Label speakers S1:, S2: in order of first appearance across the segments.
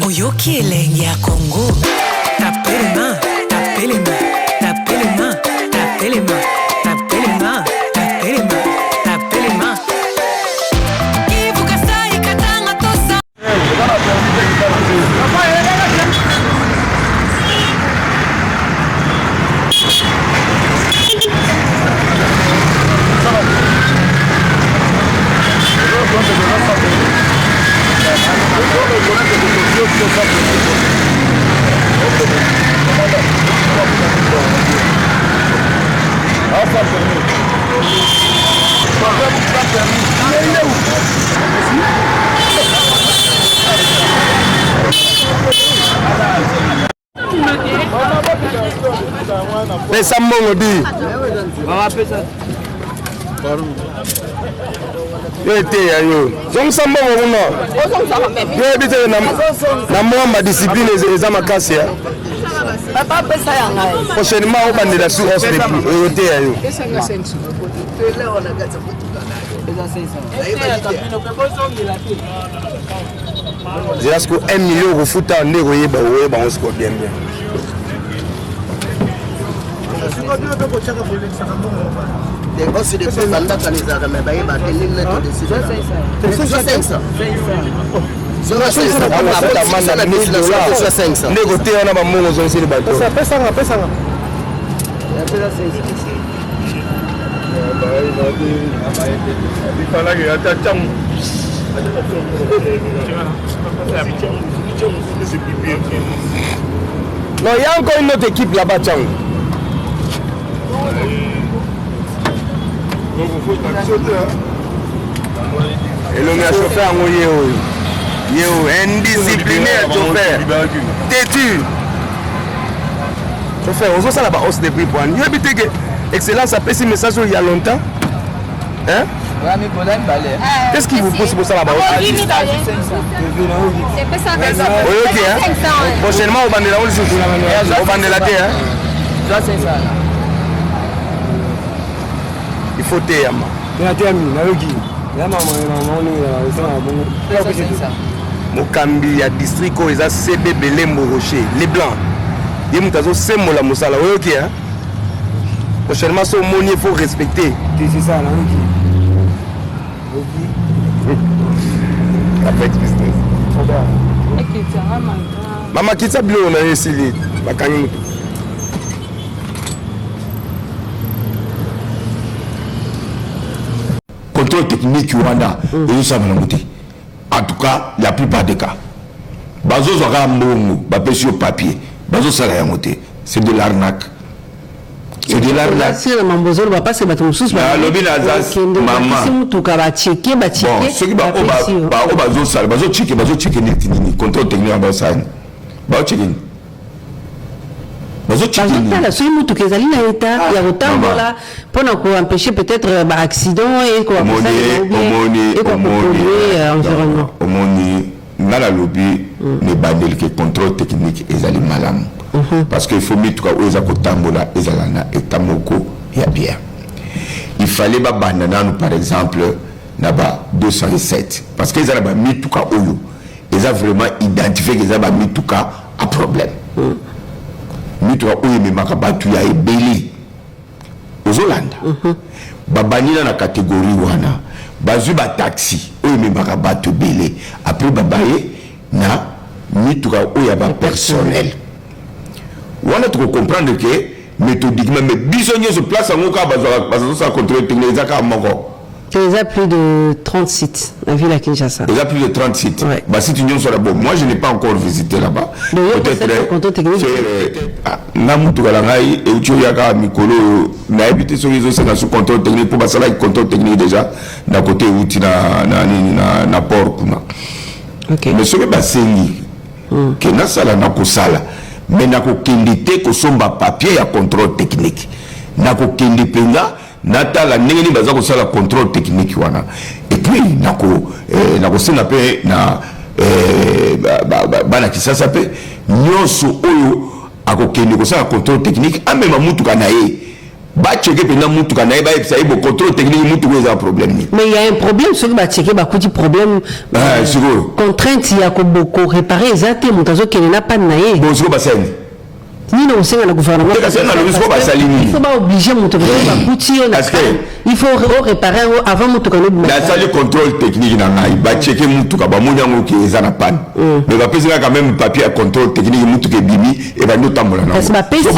S1: Oyoki elenge ya Congo. Tapez les mains, tapez les mains, tapez les mains, tapez les mains, tapez les mains, tapez les mains, tapez les mains. Ibukasai katanga tosa.
S2: Pesa mbongo di.
S3: Mama pesa.
S2: Yo ete ya yo. Zongisa mbongo kuno. Yo ebite na mwamba discipline eza makasi ya.
S3: Papa pesa ya ngai.
S2: Prochainement obandela sur os de plus. Yo ete ya yo.
S3: Pesa nga sensu. Tele ona gatsa kutuka. Pesa sensu.
S2: Zela sko 1 million kofuta ndeko yeba oyeba on sko bien bien.
S4: Des bosses de plus en date, les armes, mais il va tenir le temps de 500.
S2: Ndeko te wana bamongo zonseli bato.
S3: Pesa nga.
S2: Non, il y a encore une autre équipe là-bas, Tchang. Et le chauffeur, indiscipliné, chauffeur. Têtu. Chauffeur, on ça là-bas, hausse des prix pour un. Il y a habité que Excellence a fait ce message il y a longtemps. Hein? Qu'est-ce qui vous pousse pour ça là-bas? Prochainement, on va vendre la terre. Il faut terre. Mokambi ya district ko eza CB Belembo Rocher les blancs yemutazo semola musala oyoki hein prochainement so moni il faut respecter c'est ça là avec business mama kitsa bilo na esili bakanyi mutu
S5: contrôle technique Rwanda et ça va nous en tout cas la plupart des cas bazo zaka mbongo ba pesi au papier bazo sala ya moté c'est de l'arnaque. C'est de l'arnaque.
S3: Si la mambozo va passer bateau sous
S5: ba lobi na zas maman
S3: si mutu ka ba checker ba checker
S5: bon ce qui ba bazo sala bazo checker ni contrôle technique ba ça ba checker bazo checker
S3: la so mutu ke zali na état ya rotambola pour ko empêcher peut-être ba accident et quoi environnement
S5: omoni na la lobby ne bandel que contrôle technique ezali malam parce que il faut mettre quoi oza kotambola ezalana etamoko ya bien il fallait ba banana par exemple na ba 207 parce que ezala ba mituka oyo eza vraiment identifié que ezala ba mituka a problème mituka oyo memaka batu ya ebeli ozolanda babanina na catégorie wana bazui ba taxi oyo memaka batu belé après babaye na mituka oyo ba personnel wana tu comprendre que méthodiquement mais bisonnier se place en cas bazo ça contrôler technique ezaka moko
S3: C'est déjà plus de 30 sites, la ville à Kinshasa.
S5: Déjà plus de 30 sites.
S3: Ouais.
S5: Bah, si tu n'y là-bas, moi je n'ai pas encore visité là-bas.
S3: Peut-être contrôle technique.
S5: Et où tu as Mikolo, n'a habité sur les océans sous contrôle technique pour passer là, contrôle technique déjà, d'un côté où tu as port. Mais ce que c'est que na sala na kosala mais na kokendite kosomba papier ya contrôle technique na kokende penga natala ndenge baza kosala contrôle technique wana et puis na kosenga pe na bana kisasa pe nyonso oyo akokende kosala contrôle technique amema mutuka na ye ba checker pendant mutuka na ye ba epsa ye bo contrôle technique mutuka eza problème ni. Mais
S3: il y a un problème ce que ba checker ba kuti problème contrainte ya ko boko réparer ezate mutazo kene na pas na ye.
S5: Bon ce que ba seni
S3: ni no senga na gouvernement il faut pas obliger mutuka ba kuti na il faut réparer avant mutuka no
S5: na sali contrôle technique na ngai ba checker mutuka ba monyango ki eza na panne mais ba pesa quand même papier à contrôle technique mutuka bibi et ba notambola na
S3: parce que ba pesa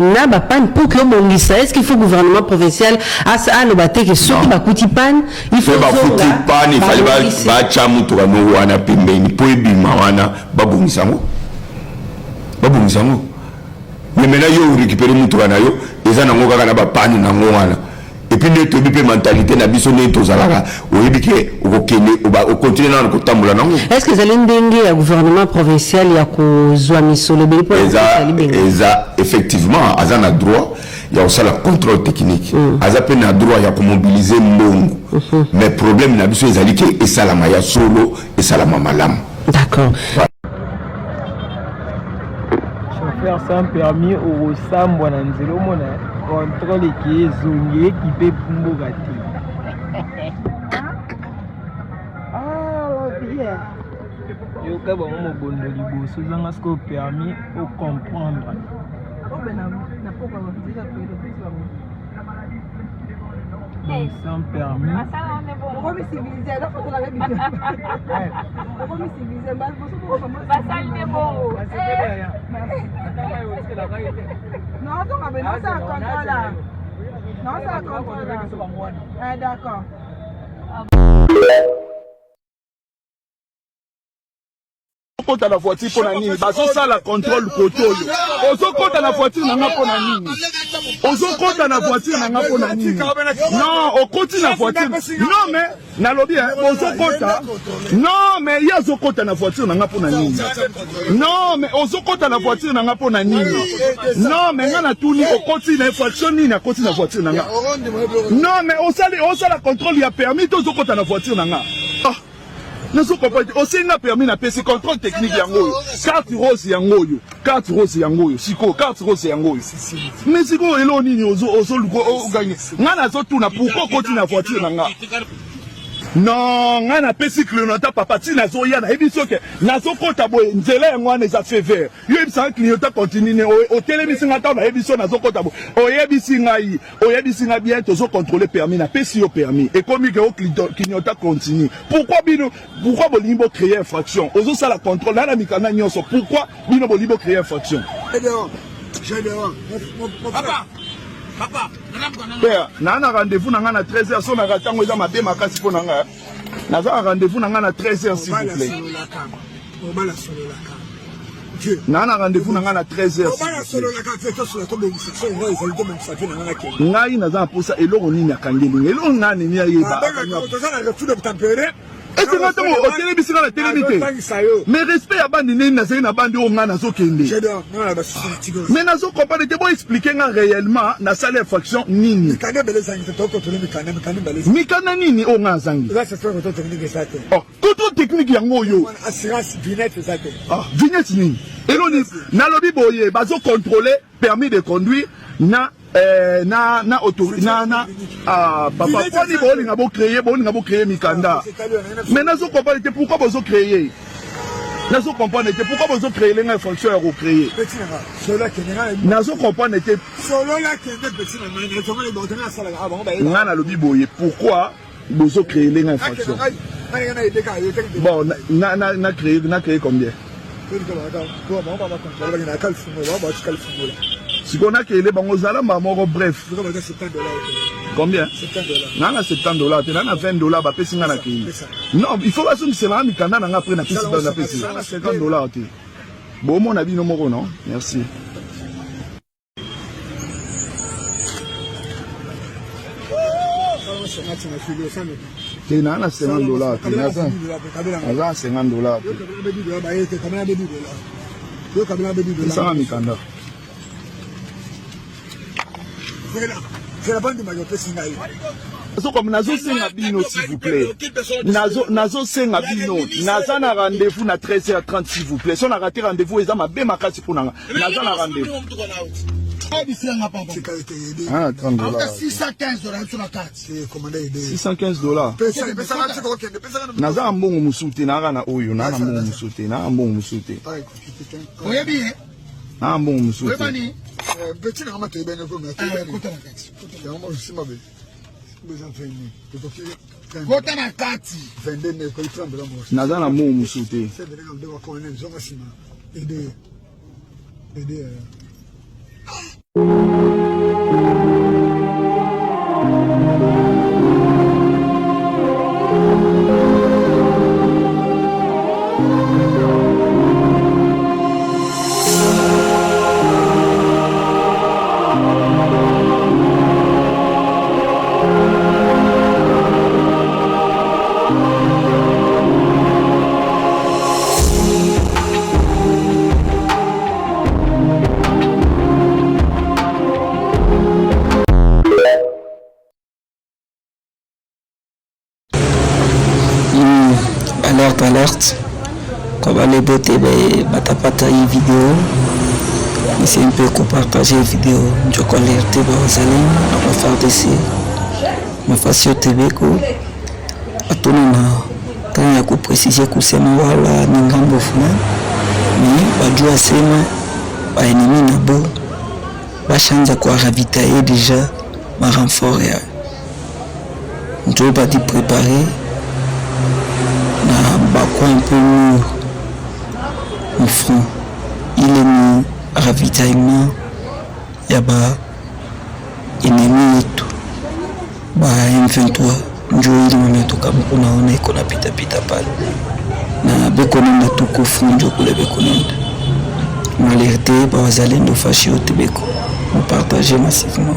S3: na ba panne pour que mongisa est-ce qu'il faut gouvernement provincial à le baté que ceux qui ba kuti panne il faut
S5: ba kuti panne il fallait ba cha mutuka no wana pembeni po ebima wana ba bongisango mais maintenant yo récupérer mutuka na yo eza nango kaka na ba panne nango wana et puis ne tobi pe mentalité na biso ne tozalaka oyebike okokende au continuer na kotambola nango.
S3: Est-ce que zali ndenge ya gouvernement provincial ya kozwa misolo beli pour
S5: eza effectivement aza na droit ya osala contrôle technique aza pe na droit ya komobiliser mbongo mais problème na biso ezali ke esalama ya solo esalama malamu.
S3: D'accord.
S6: Chauffeur sans permis au Sambwa na nzelo mona contrôle qui est zongier qui peut mboga te. Ah bien. Yo ka ba mo bondo liboso zanga sko permis au comprendre. Donc sans permis.
S7: D'accord.
S8: Kota la voiture pour la nini bazo ça la contrôle kotoyo ozo kota la voiture nanga pour la nini ozo kota la voiture nanga pour la nini non o koti la voiture non mais na lobby ozo kota non mais ya zo kota la voiture nanga pour la nini non mais ozo kota la voiture nanga pour la nini non mais ngana tuni o koti na infraction ni na koti la voiture nanga non mais o ça la contrôle ya permis to zo kota la voiture nanga nous comprenons aussi n'a permis na PC contrôle technique yango carte rose yango siko carte rose yango mais siko elo nini ozo luko gagner ngana zo tuna pourquoi continue na voiture nanga non ngana PC clignotant papa ti na zo ya na ebiso ke na zo kota boy nzela yango na za fait vert yo ebisa clignotant continue au télévision ngata na ebiso na zo kota boy oyebisi ngai bien to zo contrôler permis na PC yo permis et comme que au clignotant continue pourquoi bolimbo créer infraction ozo ça la contrôle na mikana nyonso pourquoi bino bolimbo créer infraction Papa, père, na rendez-vous na 13h so na ratango eza mabe makasi po na nga. Na za rendez-vous na 13h s'il vous plaît. Na rendez-vous na 13h. Ngai na za posa eloko nini akangeli. Eloko nani ni yeba. Et c'est maintenant au télévision la télévité. Mais respect à bandi nini na na bandi o ngana zo kende. Mais na zo comprendre te bo expliquer réellement na salle infraction nini. Mikana nini o ngana zangi. Oh, contrôle technique yango yo.
S7: Assurance vignette ça te.
S8: Ah, vignette nini. Eloni na lobi boye bazo contrôler permis de conduire na autorité papa poni bolinga bo créer mikanda mais nazo comprendre pourquoi bozo créer nazo comprendre pourquoi bozo créer les infractions à recréer nazo comprendre ngana lobi boye pourquoi bozo créer les infractions bon na créer combien si on a créé les bangos à la maman, bref. Combien?
S7: 70 dollars.
S8: Nana 70 dollars, nana 20 dollars, bah pèse ngana ki. Non, il faut pas que c'est là, mais quand nana après na pèse 50 dollars. Bon, mon avis non moko non. Merci. C'est nana 50 dollars. Nana 50 dollars. Ça va mikanda.
S7: C'est la bande de Mayotte Singaï.
S8: Comme nazo senga bino s'il vous plaît. Nazo senga bino. Naza na rendez-vous na 13h30 s'il vous plaît. Si on a raté rendez-vous, ils ont ma bien makasi pour nanga. Naza na rendez-vous. Ah, 30 dollars.
S7: 615 dollars sur la carte. C'est commandé.
S8: 615 dollars. Naza mbongo musute na na oyo na mbongo musute na mbongo musute.
S7: Oui bien.
S8: Na mbongo musute.
S7: Oui bani. Petit na mato ibene ko ngati. Kota na kati. Ya mo simabe. Besoin de faire. Kota na kati. 22 ko 30 dollars mo.
S8: Naza na mbongo musute.
S7: C'est de regarder wa ko ne zonga sima. Aider.
S9: Alerte comme les beautés batapata une vidéo c'est un peu qu'on partager vidéo je collecte bazalin on va faire des ma façon TV ko atonana quand ya ko préciser kusema wala ni ngambo fulani ni bajua sema ba ennemi na bo bashanza kwa ravitailler déjà ma renfort ya ndio badi préparer na bakwa un peu lourd au front. Il est mis ravitaillement ya ba ennemi yetu ba M23 njo ili mametoka mkuna ona iko na pita pale na bekonenda tuko funjo kule bekonenda malerte ba wazalendo fashi yote beko on partager massivement.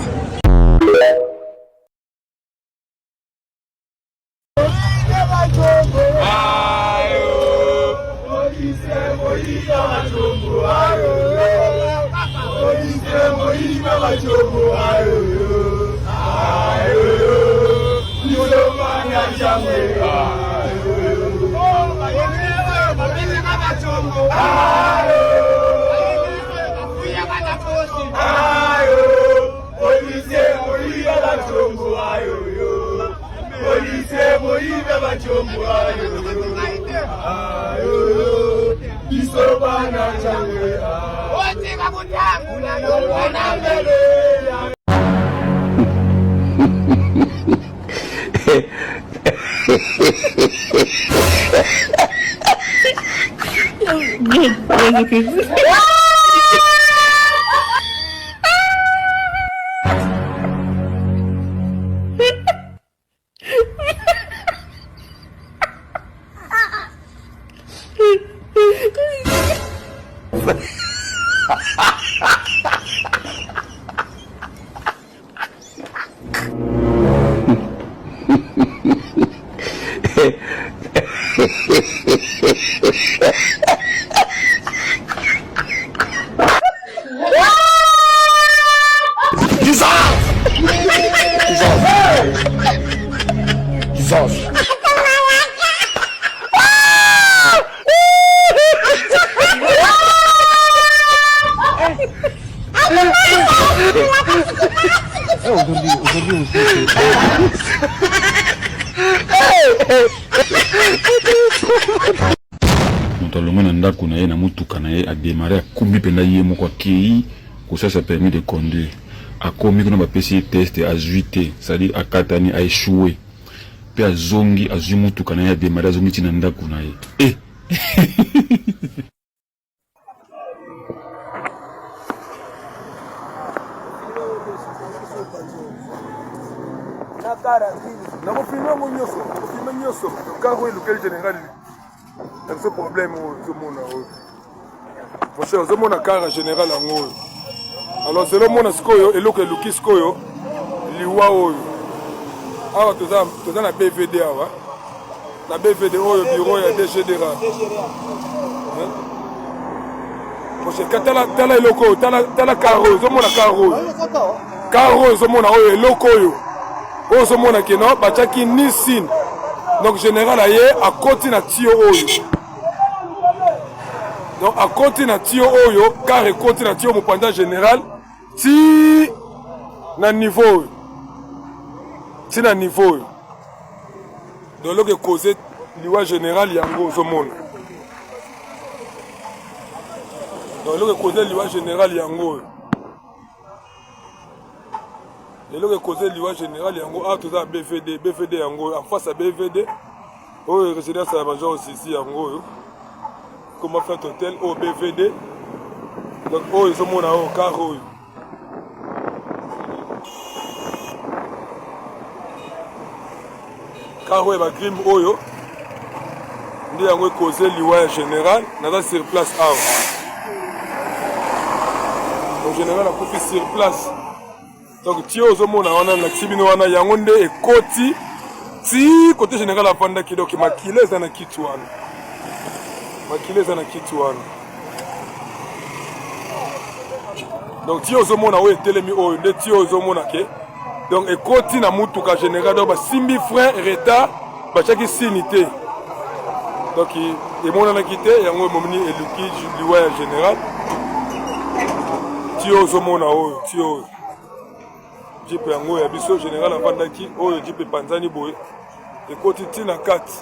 S10: Montalomana ndako na ye na mutuka na ye a démarré a kumbi penda ye moko akei ko ça permis de conduire a komi kuna ba pesi test a juité c'est-à-dire a katani a échoué pe a zongi a zui mutuka na ye a démarré a zongi tina ndako na ye
S8: nakofilme yango nyonso nakofilme nyonso karo elukeli général na biso problème oyo ozomona oyo moshe ozomona kara général yango oyo alors zelomona sikoyo eloko eluki sikoyo liwa oyo awa toza na bvd awa na bvd oyo bureau ya dgdra moshe tala eloko oyo tala karo oyo ozomona karo oyo ozomona oyo eloko oyo oyo ozomona keno batiaki ni sine donc général aye akoti na tio oyo donc akoti na tio oyo car ekoti na tio mopanda général ti na niveau oyo ti na niveau oyo donc eloko ekoze liwa général yango ozomona donc eloko ekoze liwa général yango oyo eloko ekoze liwa général yango awa toza na bvd yango en face ya bvd oyo résidence ya major osisi yango oyo comment fait hôtel au bvd donc oyo ezomona oyo car oyo car oyo bagrime oyo nde yango ekoze liwa ya général naza sur place awa donc général akufi sur place donc tio ozomona wana nakisi bino wana yango nde ekoti ti kote général afandaki donc makile eza na kiti wana donc tio ozomona oyo etelemi oyo nde tio ozomona ke donc ekoti na mutuka général donc basimbi frein retard batiaki sini te donc emonanaki te yango emomini eluki liwa ya général tio ozomona oyo tio oyo jipe yango ya biso général avandaki oyo jipe panzani boye ekoti ntina kati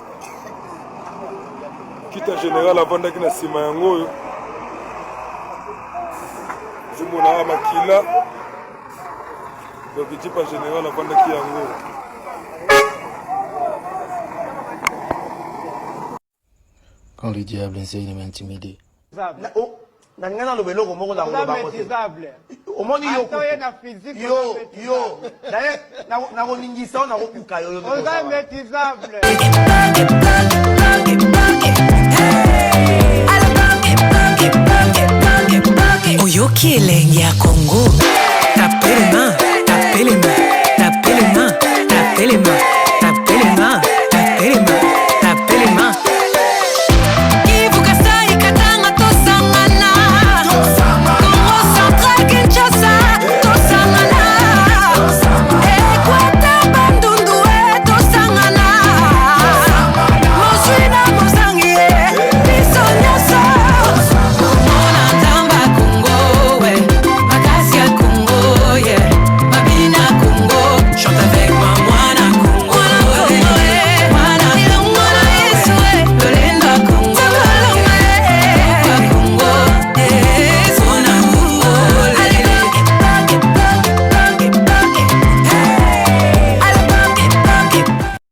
S8: kita général avandaki na nsima yango oyo zomona awa makila donc jipe ya général avandaki yango oyo
S11: quand le diable essaye de m'intimider.
S4: Nangana lobelo ko moko na ngoloba ko. Omoni yo. D'ailleurs na ko ningisa na ko kuka yo.
S6: Oza maîtrisable.
S1: Oyoki elenge ya Congo.